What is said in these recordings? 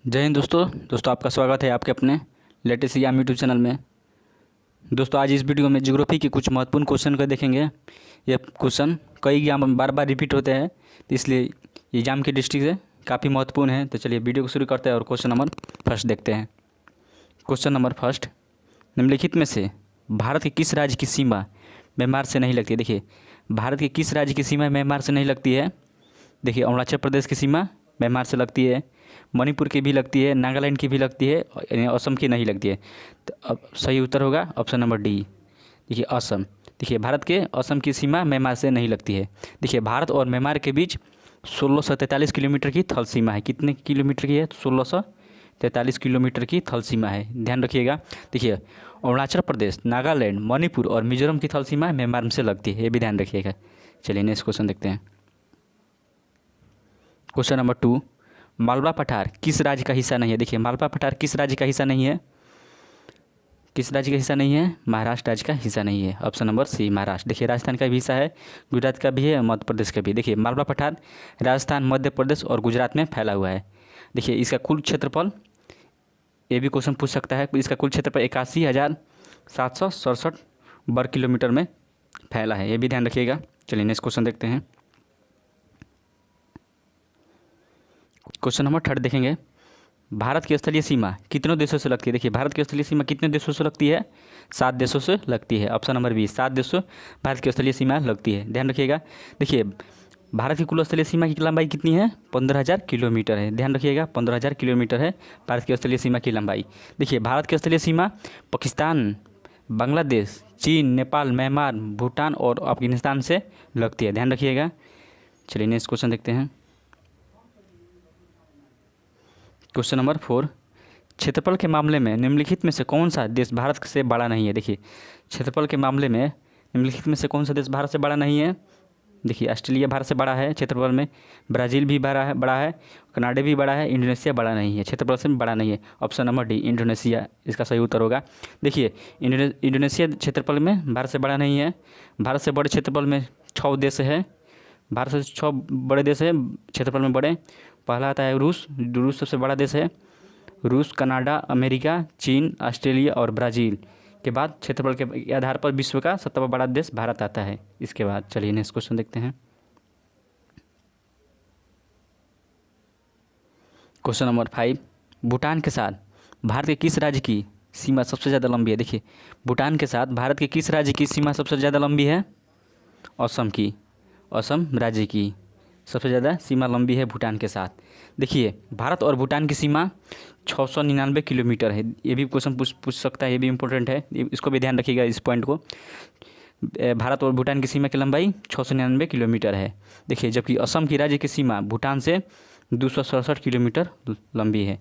जय हिंद दोस्तों आपका स्वागत है आपके अपने लेटेस्ट एग्जाम यूट्यूब चैनल में। दोस्तों आज इस वीडियो में ज्योग्राफी के कुछ महत्वपूर्ण क्वेश्चन को देखेंगे। ये क्वेश्चन कई एग्जाम में बार बार रिपीट होते हैं, तो इसलिए एग्जाम की दृष्टि से काफ़ी महत्वपूर्ण है। तो चलिए वीडियो को शुरू करते हैं और क्वेश्चन नंबर फर्स्ट देखते हैं। क्वेश्चन नंबर फर्स्ट, निम्नलिखित में से भारत के किस राज्य की सीमा म्यांमार से नहीं लगती है? देखिए, भारत के किस राज्य की सीमा म्यांमार से नहीं लगती है? देखिए, अरुणाचल प्रदेश की सीमा म्यांमार से लगती है, मणिपुर की भी लगती है, नागालैंड की भी लगती है, असम की नहीं लगती है। तो अब सही उत्तर होगा ऑप्शन नंबर डी। देखिए असम, देखिए भारत के असम की सीमा म्यांमार से नहीं लगती है। देखिए भारत और म्यांमार के बीच 1643 किलोमीटर की थल सीमा है। कितने किलोमीटर की है? 1643 किलोमीटर की थल सीमा है, ध्यान रखिएगा। देखिए अरुणाचल प्रदेश, नागालैंड, मणिपुर और मिजोरम की थल सीमा म्यांमार से लगती है, ये भी ध्यान रखिएगा। चलिए नेक्स्ट क्वेश्चन देखते हैं। क्वेश्चन नंबर 2, मालवा पठार किस राज्य का हिस्सा नहीं है? देखिए मालवा पठार किस राज्य का हिस्सा नहीं है? किस राज्य का हिस्सा नहीं है? महाराष्ट्र राज्य का हिस्सा नहीं है, ऑप्शन नंबर सी महाराष्ट्र। देखिए राजस्थान का भी हिस्सा है, गुजरात का भी है, मध्य प्रदेश का भी। देखिए मालवा पठार राजस्थान, मध्य प्रदेश और गुजरात में फैला हुआ है। देखिए इसका कुल क्षेत्रफल, ये भी क्वेश्चन पूछ सकता है, इसका कुल क्षेत्रफल 81,767 वर्ग किलोमीटर में फैला है, ये भी ध्यान रखिएगा। चलिए नेक्स्ट क्वेश्चन देखते हैं। क्वेश्चन नंबर 3 देखेंगे, भारत की स्थलीय सीमा कितने देशों से लगती है? देखिए भारत की स्थलीय सीमा कितने देशों से लगती है? 7 देशों से लगती है, ऑप्शन नंबर बी। 7 देशों भारत की स्थलीय सीमा लगती है, ध्यान रखिएगा। देखिए भारत की कुल स्थलीय सीमा की लंबाई कितनी है? 15,000 किलोमीटर है, ध्यान रखिएगा। 15,000 किलोमीटर है भारत की स्थलीय सीमा की लंबाई। देखिए भारत की स्थलीय सीमा पाकिस्तान, बांग्लादेश, चीन, नेपाल, म्यांमार, भूटान और अफगानिस्तान से लगती है, ध्यान रखिएगा। चलिए नेक्स्ट क्वेश्चन देखते हैं। क्वेश्चन नंबर 4, क्षेत्रफल के मामले में निम्नलिखित में से कौन सा देश भारत से बड़ा नहीं है? देखिए क्षेत्रफल के मामले में निम्नलिखित में से कौन सा देश भारत से बड़ा नहीं है? देखिए ऑस्ट्रेलिया भारत से बड़ा है क्षेत्रफल में, ब्राज़ील भी बड़ा है, कनाडा भी बड़ा है, इंडोनेशिया बड़ा नहीं है, क्षेत्रफल से बड़ा नहीं है, ऑप्शन नंबर डी इंडोनेशिया इसका सही उत्तर होगा। देखिए इंडोनेशिया क्षेत्रफल में भारत से बड़ा नहीं है। भारत से बड़े क्षेत्रफल में 6 देश है, भारत से 6 बड़े देश है क्षेत्रफल में बड़े। पहला आता है रूस सबसे बड़ा देश है। रूस, कनाडा, अमेरिका, चीन, ऑस्ट्रेलिया और ब्राज़ील के बाद क्षेत्रफल के आधार पर विश्व का 7वां बड़ा देश भारत आता है इसके बाद। चलिए नेक्स्ट क्वेश्चन देखते हैं। क्वेश्चन नंबर 5, भूटान के साथ भारत के किस राज्य की सीमा सबसे ज़्यादा लंबी है? देखिए भूटान के साथ भारत के किस राज्य की सीमा सबसे ज़्यादा लंबी है? असम की, असम राज्य की सबसे ज़्यादा सीमा लंबी है भूटान के साथ। देखिए भारत और भूटान की सीमा 699 किलोमीटर है, ये भी क्वेश्चन पूछ सकता है, ये भी इम्पोर्टेंट है, इसको भी ध्यान रखिएगा इस पॉइंट को। भारत और भूटान की सीमा की लंबाई 699 किलोमीटर है। देखिए जबकि असम की राज्य की सीमा भूटान से 267 किलोमीटर लंबी है।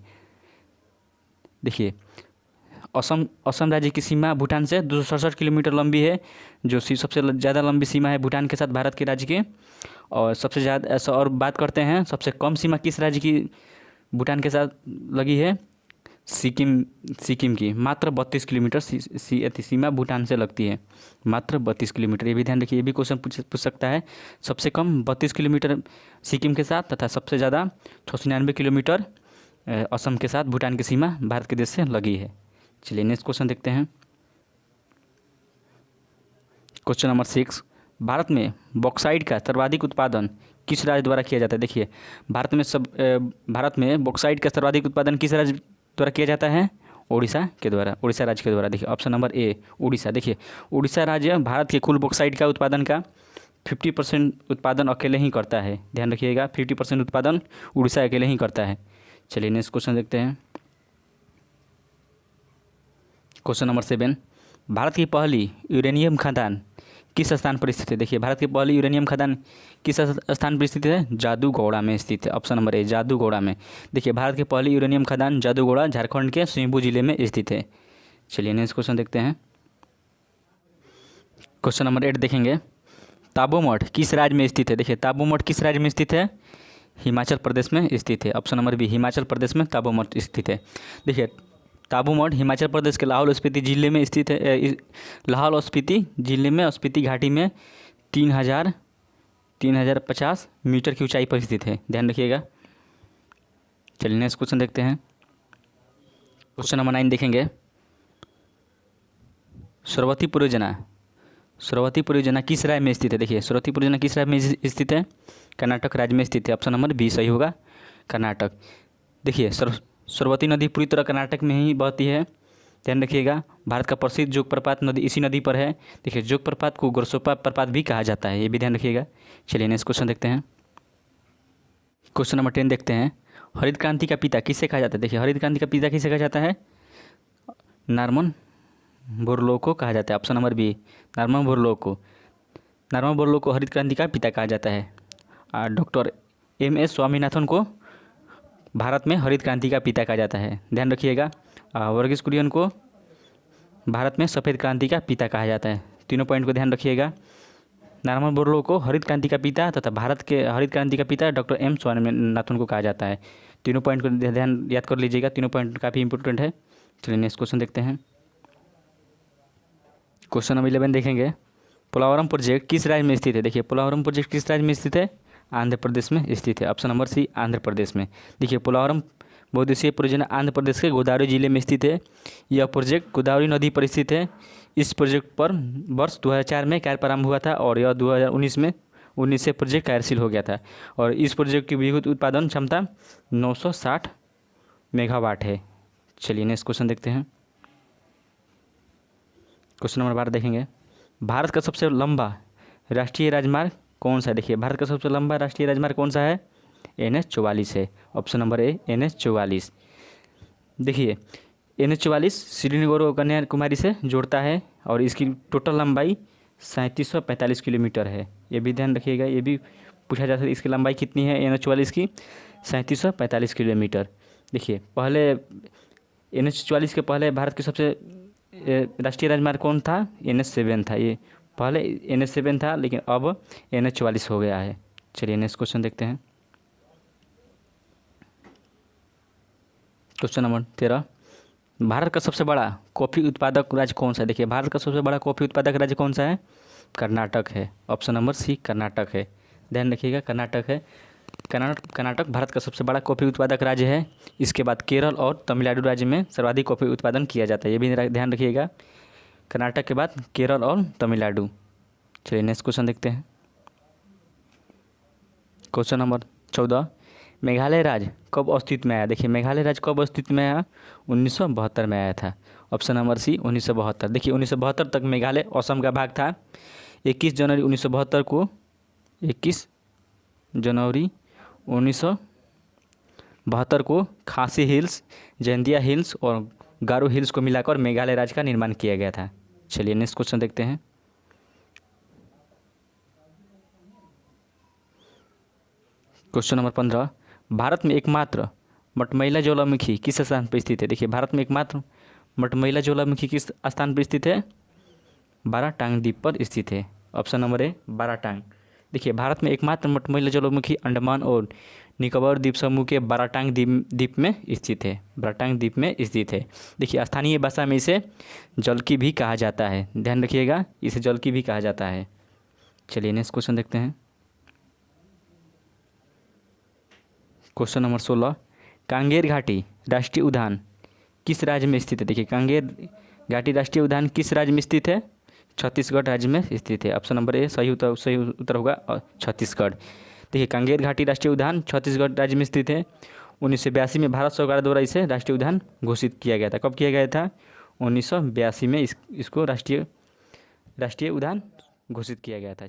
देखिए असम राज्य की सीमा भूटान से 267 किलोमीटर लंबी है, जो सबसे ज़्यादा लंबी सीमा है भूटान के साथ भारत के राज्य की। और सबसे ज़्यादा ऐसा और बात करते हैं, सबसे कम सीमा किस राज्य की भूटान के साथ लगी है? सिक्किम की, मात्र 32 किलोमीटर सीमा भूटान से लगती है, मात्र 32 किलोमीटर, ये भी ध्यान रखिए, ये भी क्वेश्चन पूछ सकता है। सबसे कम 32 किलोमीटर सिक्किम के साथ तथा सबसे ज़्यादा 699 किलोमीटर असम के साथ भूटान की सीमा भारत के देश से लगी है। चलिए नेक्स्ट क्वेश्चन देखते हैं। क्वेश्चन नंबर 6, भारत में बॉक्साइट का सर्वाधिक उत्पादन किस राज्य द्वारा किया जाता है? देखिए भारत में बॉक्साइट का सर्वाधिक उत्पादन किस राज्य द्वारा किया जाता है? उड़ीसा के द्वारा, उड़ीसा राज्य के द्वारा। देखिए ऑप्शन नंबर ए उड़ीसा। देखिए उड़ीसा राज्य भारत के कुल बॉक्साइट का उत्पादन का 50% उत्पादन अकेले ही करता है, ध्यान रखिएगा। 50% उत्पादन उड़ीसा अकेले ही करता है। चलिए नेक्स्ट क्वेश्चन देखते हैं। क्वेश्चन नंबर 7, भारत की पहली यूरेनियम खदान किस स्थान पर स्थित है? देखिए भारत की पहली यूरेनियम खदान किस स्थान पर स्थित है? जादूगौड़ा में स्थित है, ऑप्शन नंबर ए जादूगौड़ा में। देखिए भारत की पहली यूरेनियम खदान जादूगौड़ा झारखंड के सिंहभूम जिले में स्थित है। चलिए नेक्स्ट क्वेश्चन देखते हैं। क्वेश्चन नंबर 8 देखेंगे, ताबो मठ किस राज्य में स्थित है? देखिए ताबो मठ किस राज्य में स्थित है? हिमाचल प्रदेश में स्थित है, option number B Himachal Pradesh में ताबो मठ स्थित है। देखिए ताबो मठ हिमाचल प्रदेश के लाहौल स्पीति जिले में स्थित है। लाहौल स्पीति जिले में स्पीति घाटी में 3,050 मीटर की ऊंचाई पर स्थित है, ध्यान रखिएगा। चलिए नेक्स्ट क्वेश्चन देखते हैं। क्वेश्चन नंबर 9 देखेंगे। सरस्वती परियोजना, सरस्वती परियोजना किस राज्य में स्थित है? देखिए सरस्वती परियोजना किस राज्य में स्थित है? कर्नाटक राज्य में स्थित है। ऑप्शन नंबर बी सही होगा, कर्नाटक। देखिए सरस्वती नदी पूरी तरह कर्नाटक में ही बहती है। ध्यान रखिएगा। भारत का प्रसिद्ध जोग प्रपात नदी इसी नदी पर है। देखिए जोग प्रपात को गोरसोपा प्रपात भी कहा जाता है, ये भी ध्यान रखिएगा। चलिए नेक्स्ट क्वेश्चन देखते हैं। क्वेश्चन नंबर 10 देखते हैं। हरित क्रांति का पिता किसे कहा जाता है? देखिए हरित क्रांति का पिता किसे कहा जाता है? नॉर्मन बोरलॉग को कहा जाता है। Option number B Norman Borlaug को। नॉर्मन बोरलॉग को हरित क्रांति का पिता कहा जाता है। Doctor MS. स्वामीनाथन को भारत में हरित क्रांति का पिता कहा जाता है। ध्यान रखिएगा। वर्गीस कुरियन को भारत में सफ़ेद क्रांति का पिता कहा जाता है। तीनों पॉइंट को ध्यान रखिएगा। नॉर्मन बोरलॉग को हरित क्रांति का पिता तथा भारत के हरित क्रांति का पिता डॉक्टर एम स्वामीनाथन को कहा जाता है। तीनों पॉइंट को ध्यान याद कर लीजिएगा। तीनों पॉइंट काफ़ी इंपॉर्टेंट है। चलिए नेक्स्ट क्वेश्चन देखते हैं। क्वेश्चन नंबर 11 देखेंगे। पोलावरम प्रोजेक्ट किस राज्य में स्थित है? देखिए पोलावरम प्रोजेक्ट किस राज्य में स्थित है? आंध्र प्रदेश में स्थित है। ऑप्शन नंबर सी आंध्र प्रदेश में। देखिए पोलावरम बहुउद्देशीय परियोजना आंध्र प्रदेश के गोदावरी जिले में स्थित है। यह प्रोजेक्ट गोदावरी नदी पर स्थित है। इस प्रोजेक्ट पर वर्ष 2004 में कार्य प्रारंभ हुआ था और यह 2019 से प्रोजेक्ट कार्यशील हो गया था। और इस प्रोजेक्ट की विद्युत उत्पादन क्षमता 960 मेगावाट है। चलिए नेक्स्ट क्वेश्चन देखते हैं। क्वेश्चन नंबर 12 देखेंगे। भारत का सबसे लंबा राष्ट्रीय राजमार्ग कौन सा है? देखिए भारत का सबसे लंबा राष्ट्रीय राजमार्ग कौन सा है? NH-44 है। Option number A NH-44। देखिए NH-44 श्रीनगर और कन्याकुमारी से जोड़ता है और इसकी टोटल लंबाई 3745 किलोमीटर है। ये भी ध्यान रखिएगा। ये भी पूछा जा सकता है इसकी लंबाई कितनी है NH-44 की? 3745 किलोमीटर। देखिए पहले NH-44 के पहले भारत के सबसे राष्ट्रीय राजमार्ग कौन था? NH-7 था। ये पहले NH-7 था लेकिन अब NH-44 हो गया है। चलिए नेक्स्ट क्वेश्चन देखते हैं। Question number 13। भारत का सबसे बड़ा कॉफ़ी उत्पादक राज्य कौन सा है? देखिए भारत का सबसे बड़ा कॉफ़ी उत्पादक राज्य कौन सा है? कर्नाटक है। ऑप्शन नंबर सी कर्नाटक है। ध्यान रखिएगा कर्नाटक है। कर्नाटक भारत का सबसे बड़ा कॉफ़ी उत्पादक राज्य है। इसके बाद केरल और तमिलनाडु राज्य में सर्वाधिक कॉफ़ी उत्पादन किया जाता है। ये भी ध्यान रखिएगा। कर्नाटक के बाद केरल और तमिलनाडु। चलिए नेक्स्ट क्वेश्चन देखते हैं। Question number 14। मेघालय राज्य कब अस्तित्व में आया? देखिए मेघालय राज्य कब अस्तित्व में आया? 1972 में आया था। Option number C 1972। देखिए 1972 तक मेघालय असम का भाग था। 21 जनवरी 1972 को 21 जनवरी 1972 को खासी हिल्स, जैंतिया हिल्स और गारो हिल्स को मिलाकर मेघालय राज्य का निर्माण किया गया था। चलिए नेक्स्ट क्वेश्चन देखते हैं। Question number 15। भारत में एकमात्र मटमैला ज्वालामुखी किस स्थान पर स्थित है? देखिए भारत में एकमात्र मटमैला ज्वालामुखी किस स्थान पर स्थित है? बाराटांग द्वीप पर स्थित है। Option number A Baratang. देखिए भारत में एकमात्र मटमैला ज्वालामुखी अंडमान और निकोबार द्वीप समूह के बाराटांग द्वीप में स्थित है। बाराटांग द्वीप में स्थित है। देखिए स्थानीय भाषा में इसे जलकी भी कहा जाता है। ध्यान रखिएगा इसे जलकी भी कहा जाता है। चलिए नेक्स्ट क्वेश्चन देखते हैं। Question number 16। कांगेर घाटी राष्ट्रीय उद्यान किस राज्य में स्थित है? देखिए कांगेर घाटी राष्ट्रीय उद्यान किस राज्य में स्थित है? छत्तीसगढ़ राज्य में स्थित है। ऑप्शन नंबर ए सही उत्तर होगा छत्तीसगढ़। देखिए कांगेर घाटी राष्ट्रीय उद्यान छत्तीसगढ़ राज्य में स्थित है। 1982 में भारत सरकार द्वारा इसे राष्ट्रीय उद्यान घोषित किया गया था। कब किया गया था? 1982 में इसको राष्ट्रीय उद्यान घोषित किया गया था।